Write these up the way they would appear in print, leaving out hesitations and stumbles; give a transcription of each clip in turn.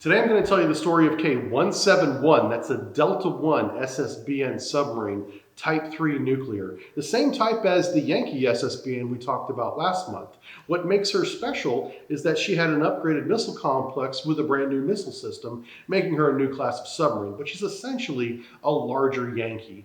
Today I'm going to tell you the story of K-171. That's a Delta I SSBN submarine, Type 3 nuclear. The same type as the Yankee SSBN we talked about last month. What makes her special is that she had an upgraded missile complex with a brand new missile system, making her a new class of submarine, but she's essentially a larger Yankee.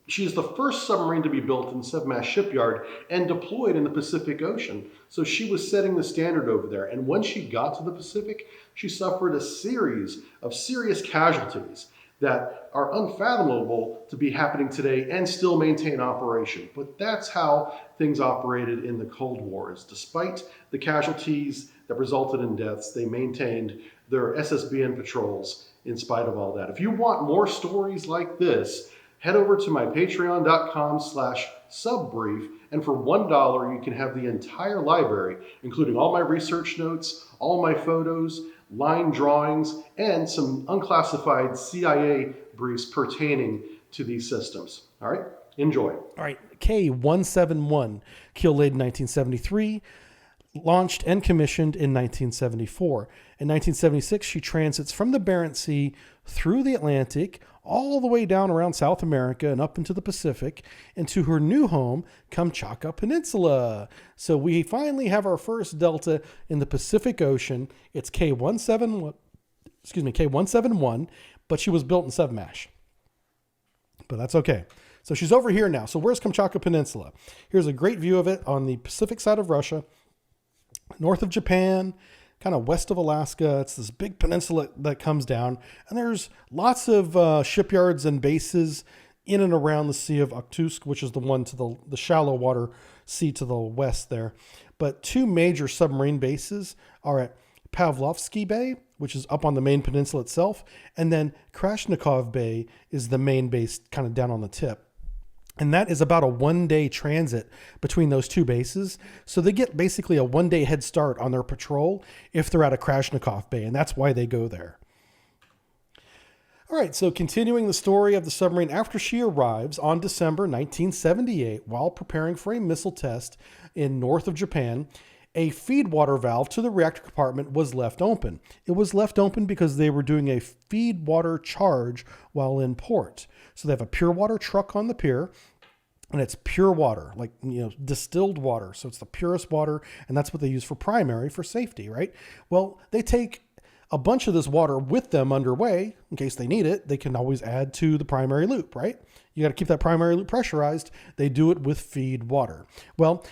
She is the first submarine to be built in Sevmash Shipyard and deployed in the Pacific Ocean. So she was setting the standard over there. And when she got to the Pacific, she suffered a series of serious casualties that are unfathomable to be happening today and still maintain operation. But that's how things operated in the Cold Wars. Despite the casualties that resulted in deaths, they maintained their SSBN patrols in spite of all that. If you want more stories like this, head over to my patreon.com/subbrief, and for $1 you can have the entire library, including all my research notes, all my photos, line drawings, and some unclassified CIA briefs pertaining to these systems. All right, enjoy. All right, K-171, keel laid in 1973, launched and commissioned in 1974. In 1976, she transits from the Barents Sea through the Atlantic, all the way down around South America and up into the Pacific, into her new home, Kamchatka Peninsula. So we finally have our first Delta in the Pacific Ocean. It's K-171, but she was built in Sevmash. But that's okay. So she's over here now. So where's Kamchatka Peninsula? Here's a great view of it on the Pacific side of Russia, north of Japan, kind of west of Alaska. It's this big peninsula that comes down, and there's lots of shipyards and bases in and around the Sea of Okhotsk, which is the one to the shallow water sea to the west there. But two major submarine bases are at Pavlovsky Bay, which is up on the main peninsula itself, and then Krasnikov Bay is the main base kind of down on the tip. And that is about a one-day transit between those two bases. So they get basically a one-day head start on their patrol if they're at a Krasnikov Bay, and that's why they go there. All right, so continuing the story of the submarine, after she arrives on December 1978, while preparing for a missile test in north of Japan, a feed water valve to the reactor compartment was left open. It was left open because they were doing a feed water charge while in port. So they have a pure water truck on the pier, and it's pure water, like, distilled water. So it's the purest water, and that's what they use for primary, for safety, right? Well, they take a bunch of this water with them underway in case they need it. They can always add to the primary loop, right? You got to keep that primary loop pressurized. They do it with feed water. Well,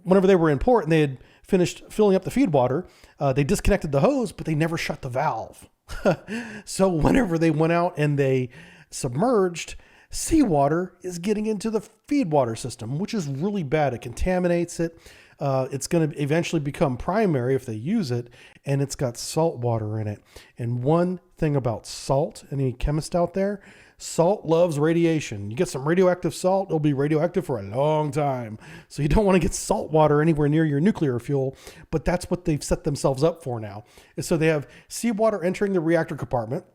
whenever they were in port and they had finished filling up the feed water, they disconnected the hose, but they never shut the valve. So whenever they went out and they submerged, seawater is getting into the feed water system, which is really bad. It contaminates it. It's going to eventually become primary if they use it, and it's got salt water in it. And one thing about salt, any chemist out there, salt loves radiation. You get some radioactive salt, it'll be radioactive for a long time. So you don't want to get salt water anywhere near your nuclear fuel, but that's what they've set themselves up for now. And so they have seawater entering the reactor compartment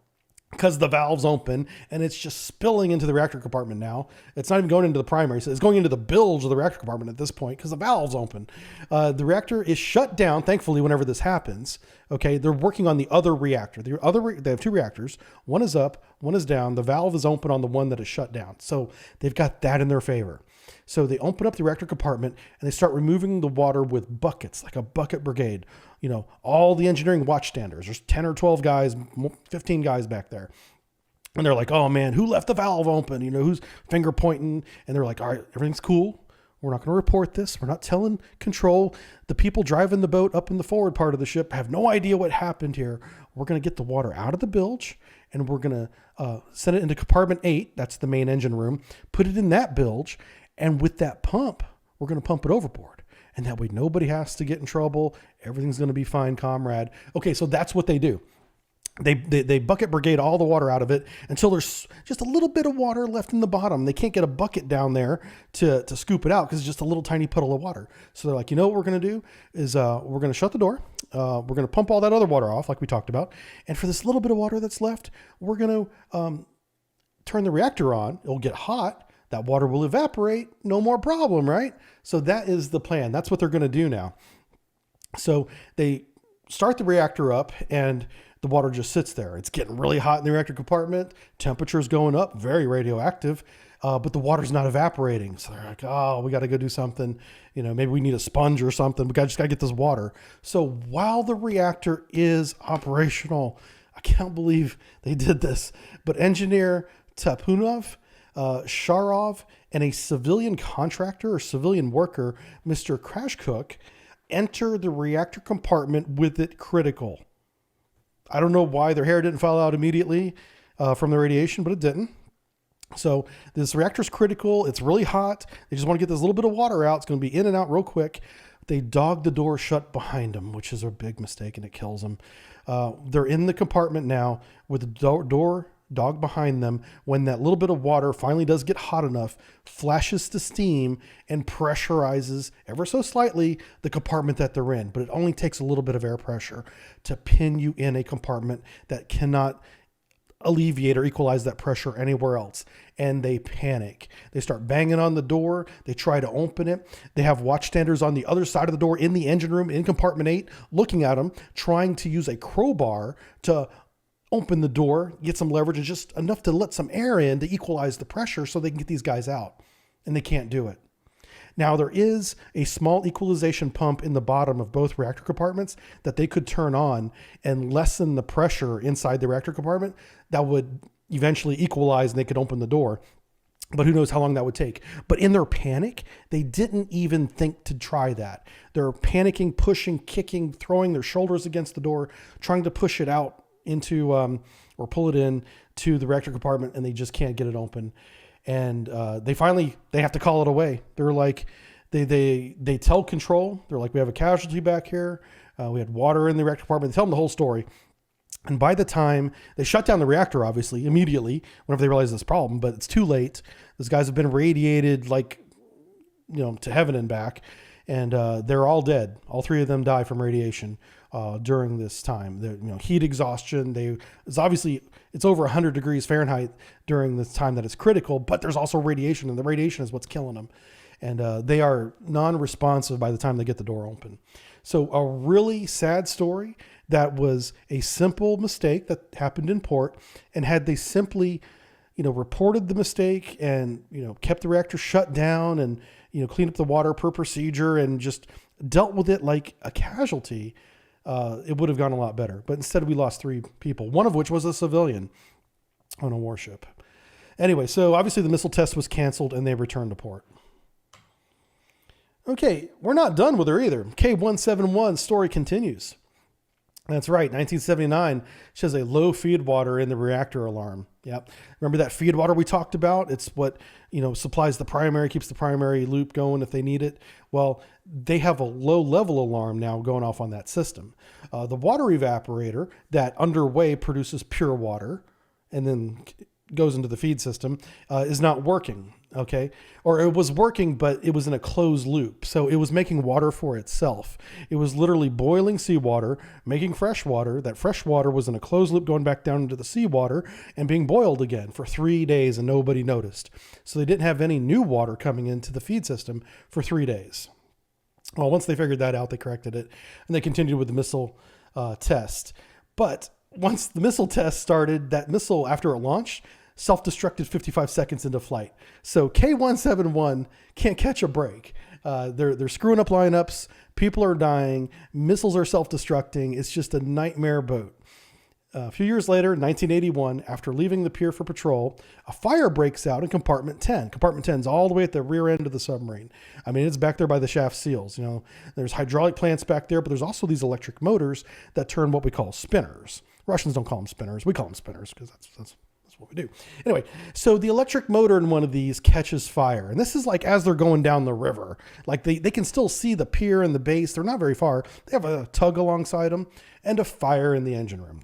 because the valve's open, and it's just spilling into the reactor compartment now. It's not even going into the primary, so it's going into the bilge of the reactor compartment at this point because the valve's open. The reactor is shut down, thankfully, whenever this happens. Okay, they're working on the other reactor. They have two reactors. One is up, one is down. The valve is open on the one that is shut down. So they've got that in their favor. So they open up the reactor compartment and they start removing the water with buckets, like a bucket brigade. All the engineering watchstanders. There's 10 or 12 guys, 15 guys back there. And they're like, oh man, who left the valve open? Who's finger pointing? And they're like, all right, everything's cool. We're not going to report this. We're not telling control. The people driving the boat up in the forward part of the ship have no idea what happened here. We're going to get the water out of the bilge, and we're going to send it into compartment 8. That's the main engine room. Put it in that bilge. And with that pump, we're going to pump it overboard. And that way nobody has to get in trouble. Everything's going to be fine, comrade. Okay, so that's what they do. They bucket brigade all the water out of it until there's just a little bit of water left in the bottom. They can't get a bucket down there to scoop it out because it's just a little tiny puddle of water. So they're like, what we're going to do is we're going to shut the door. We're going to pump all that other water off like we talked about. And for this little bit of water that's left, we're going to turn the reactor on. It'll get hot. That water will evaporate. No more problem, right? So that is the plan. That's what they're going to do now. So they start the reactor up, and the water just sits there. It's getting really hot in the reactor compartment. Temperature's going up, very radioactive, but the water's not evaporating. So they're like, oh, we got to go do something. Maybe we need a sponge or something. We just got to get this water. So while the reactor is operational, I can't believe they did this, but engineer Tapunov, Sharov, and a civilian contractor or civilian worker, Mr. Crashcook, enter the reactor compartment with it critical. I don't know why their hair didn't fall out immediately from the radiation, but it didn't. So this reactor's critical. It's really hot. They just want to get this little bit of water out. It's going to be in and out real quick. They dog the door shut behind them, which is a big mistake, and it kills them. They're in the compartment now with the door dog behind them. When that little bit of water finally does get hot enough, flashes to steam and pressurizes ever so slightly the compartment that they're in. But it only takes a little bit of air pressure to pin you in a compartment that cannot alleviate or equalize that pressure anywhere else. And they panic. They start banging on the door. They try to open it. They have watchstanders on the other side of the door in the engine room in compartment 8 looking at them, trying to use a crowbar to open the door, get some leverage, and just enough to let some air in to equalize the pressure so they can get these guys out. And they can't do it. Now, there is a small equalization pump in the bottom of both reactor compartments that they could turn on and lessen the pressure inside the reactor compartment. That would eventually equalize and they could open the door. But who knows how long that would take. But in their panic, they didn't even think to try that. They're panicking, pushing, kicking, throwing their shoulders against the door, trying to push it out into or pull it in to the reactor compartment, and they just can't get it open. And they have to call it away. They're like, they tell control, they're like, we have a casualty back here. We had water in the reactor compartment. They tell them the whole story. And by the time they shut down the reactor, obviously, immediately, whenever they realize this problem, but it's too late. Those guys have been radiated to heaven and back. And they're all dead. All 3 of them die from radiation during this time. Heat exhaustion. It's over 100 degrees Fahrenheit during this time that is critical, but there's also radiation, and the radiation is what's killing them. And they are non-responsive by the time they get the door open. So a really sad story that was a simple mistake that happened in port, and had they simply, reported the mistake and, kept the reactor shut down and, cleaned up the water per procedure and just dealt with it like a casualty, it would have gone a lot better. But instead we lost 3 people, one of which was a civilian on a warship. Anyway, so obviously the missile test was canceled and they returned to port. Okay, we're not done with her either. K-171 story continues. That's right. 1979 shows a low feed water in the reactor alarm. Yep. Remember that feed water we talked about? It's what, supplies the primary, keeps the primary loop going if they need it. Well, they have a low level alarm now going off on that system. The water evaporator that underway produces pure water and then goes into the feed system is not working. Okay. Or it was working, but it was in a closed loop. So it was making water for itself. It was literally boiling seawater, making fresh water. That fresh water was in a closed loop going back down into the seawater and being boiled again for 3 days, and nobody noticed. So they didn't have any new water coming into the feed system for 3 days. Well, once they figured that out, they corrected it and they continued with the missile test. But once the missile test started, that missile, after it launched, self-destructed 55 seconds into flight. So K-171 can't catch a break. They're screwing up lineups. People are dying. Missiles are self-destructing. It's just a nightmare boat. A few years later, in 1981, after leaving the pier for patrol, a fire breaks out in compartment 10. Compartment 10 is all the way at the rear end of the submarine. I mean, it's back there by the shaft seals. There's hydraulic plants back there, but there's also these electric motors that turn what we call spinners. Russians don't call them spinners. We call them spinners because that's what we do. Anyway, so the electric motor in one of these catches fire. And this is like as they're going down the river. Like they can still see the pier and the base. They're not very far. They have a tug alongside them and a fire in the engine room.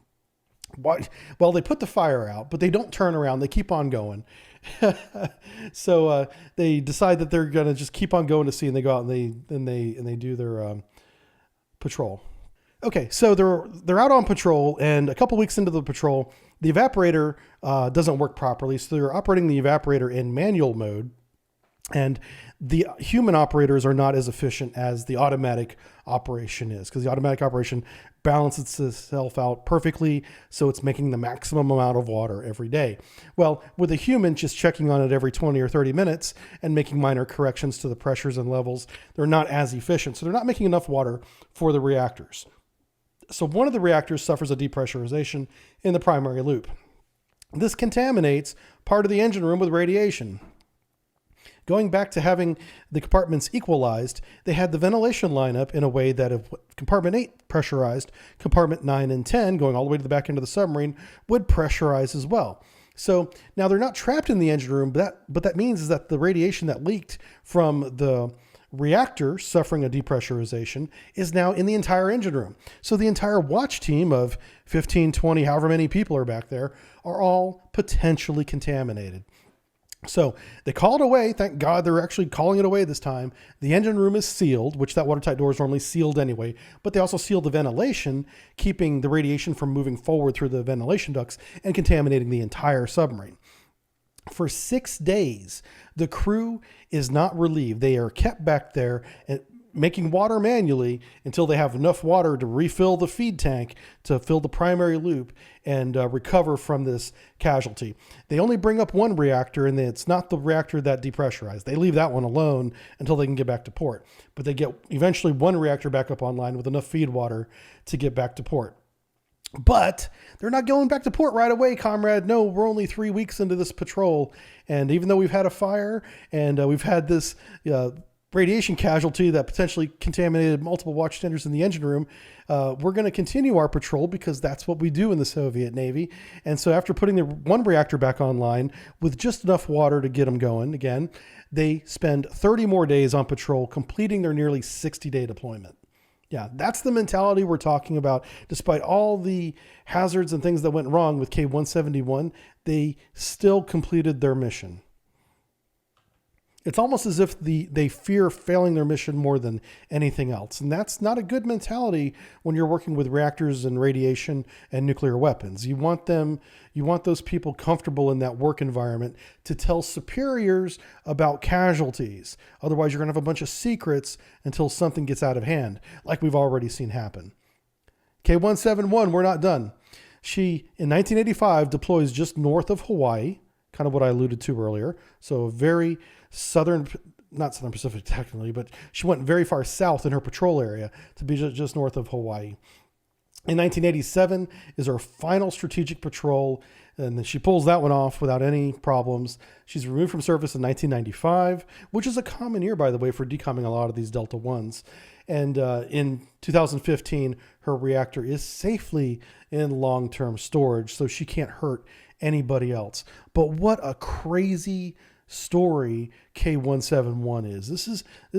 Well, they put the fire out, but they don't turn around. They keep on going. So they decide that they're going to just keep on going to sea, and they go out and they do their patrol. Okay, so they're out on patrol, and a couple weeks into the patrol, the evaporator doesn't work properly. So they're operating the evaporator in manual mode, And the human operators are not as efficient as the automatic operation is, because the automatic operation balances itself out perfectly, so it's making the maximum amount of water every day. Well, with a human just checking on it every 20 or 30 minutes and making minor corrections to the pressures and levels, they're not as efficient. So they're not making enough water for the reactors. So one of the reactors suffers a depressurization in the primary loop. This contaminates part of the engine room with radiation. Going back to having the compartments equalized, they had the ventilation line up in a way that if compartment 8 pressurized, compartment 9 and 10, going all the way to the back end of the submarine, would pressurize as well. So now they're not trapped in the engine room, but that means is that the radiation that leaked from the reactor suffering a depressurization is now in the entire engine room. So the entire watch team of 15, 20, however many people are back there, are all potentially contaminated. So they call it away. Thank God they're actually calling it away this time. The engine room is sealed, which that watertight door is normally sealed anyway, but they also sealed the ventilation, keeping the radiation from moving forward through the ventilation ducts and contaminating the entire submarine. For 6 days, the crew is not relieved. They are kept back there and making water manually until they have enough water to refill the feed tank to fill the primary loop and recover from this casualty. They only bring up one reactor, and it's not the reactor that depressurized. They leave that one alone until they can get back to port. But they get eventually one reactor back up online with enough feed water to get back to port. But they're not going back to port right away, comrade. No, we're only 3 weeks into this patrol. And even though we've had a fire and we've had this radiation casualty that potentially contaminated multiple watchtenders in the engine room, we're going to continue our patrol because that's what we do in the Soviet Navy. And so after putting the one reactor back online with just enough water to get them going again, they spend 30 more days on patrol, completing their nearly 60-day deployment. Yeah, that's the mentality we're talking about. Despite all the hazards and things that went wrong with K-171, they still completed their mission. It's almost as if they fear failing their mission more than anything else. And that's not a good mentality when you're working with reactors and radiation and nuclear weapons. You want those people comfortable in that work environment to tell superiors about casualties. Otherwise, you're going to have a bunch of secrets until something gets out of hand, like we've already seen happen. K-171, we're not done. She, in 1985, deploys just north of Hawaii, kind of what I alluded to earlier. So a very not Southern Pacific technically, but she went very far south in her patrol area to be just north of Hawaii. In 1987 is her final strategic patrol, and then she pulls that one off without any problems. She's removed from service in 1995, which is a common year, by the way, for decomming a lot of these Delta I's. And in 2015, her reactor is safely in long-term storage, so she can't hurt anybody else. But what a crazy story K-171 is. This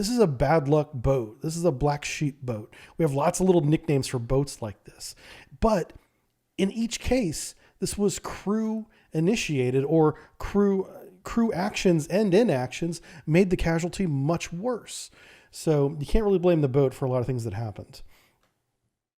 is a bad luck boat. This is a black sheep boat. We have lots of little nicknames for boats like this. But in each case, this was crew initiated, or crew actions and inactions made the casualty much worse. So you can't really blame the boat for a lot of things that happened.